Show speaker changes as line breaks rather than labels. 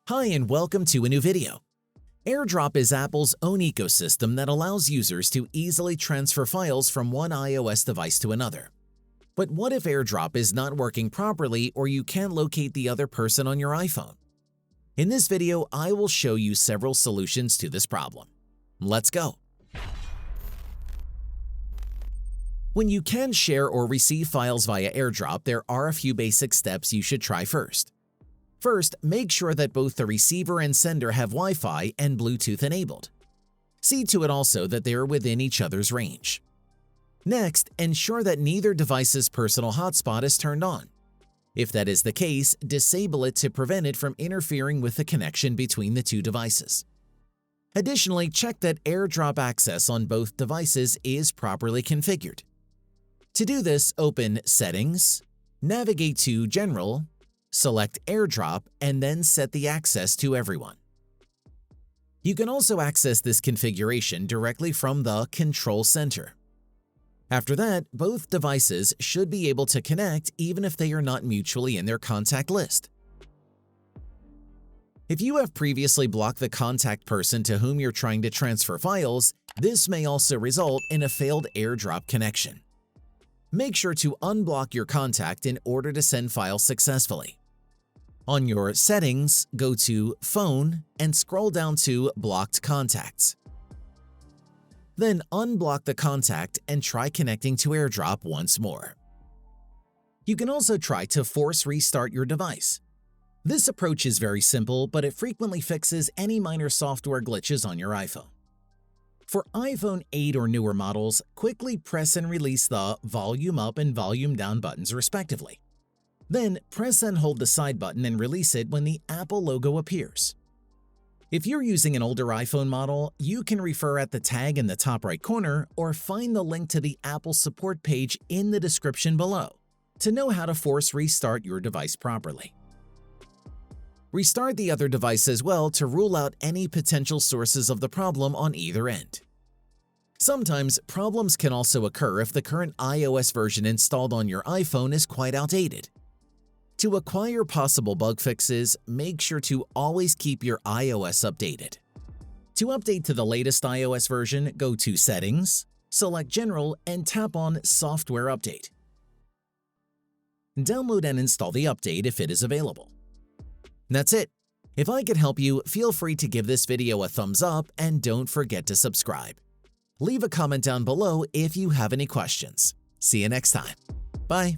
Hi and welcome to a new video. AirDrop is Apple's own ecosystem that allows users to easily transfer files from one iOS device to another. But what if AirDrop is not working properly or you can't locate the other person on your iPhone? In this video, I will show you several solutions to this problem. Let's go. When you can share or receive files via AirDrop, there are a few basic steps you should try first. First, make sure that both the receiver and sender have Wi-Fi and Bluetooth enabled. See to it also that they are within each other's range. Next, ensure that neither device's personal hotspot is turned on. If that is the case, disable it to prevent it from interfering with the connection between the two devices. Additionally, check that AirDrop access on both devices is properly configured. To do this, open Settings, navigate to General, select AirDrop, and then set the access to everyone. You can also access this configuration directly from the Control Center. After that, both devices should be able to connect even if they are not mutually in their contact list. If you have previously blocked the contact person to whom you're trying to transfer files, this may also result in a failed AirDrop connection. Make sure to unblock your contact in order to send files successfully. On your Settings, go to Phone and scroll down to Blocked Contacts. Then unblock the contact and try connecting to AirDrop once more. You can also try to force restart your device. This approach is very simple, but it frequently fixes any minor software glitches on your iPhone. For iPhone 8 or newer models, quickly press and release the volume up and volume down buttons respectively. Then press and hold the side button and release it when the Apple logo appears. If you're using an older iPhone model, you can refer at the tag in the top right corner or find the link to the Apple support page in the description below to know how to force restart your device properly. Restart the other device as well to rule out any potential sources of the problem on either end. Sometimes problems can also occur if the current iOS version installed on your iPhone is quite outdated. To acquire possible bug fixes, make sure to always keep your iOS updated. To update to the latest iOS version, go to Settings, select General, and tap on Software Update. Download and install the update if it is available. That's it. If I could help you, feel free to give this video a thumbs up and don't forget to subscribe. Leave a comment down below if you have any questions. See you next time. Bye.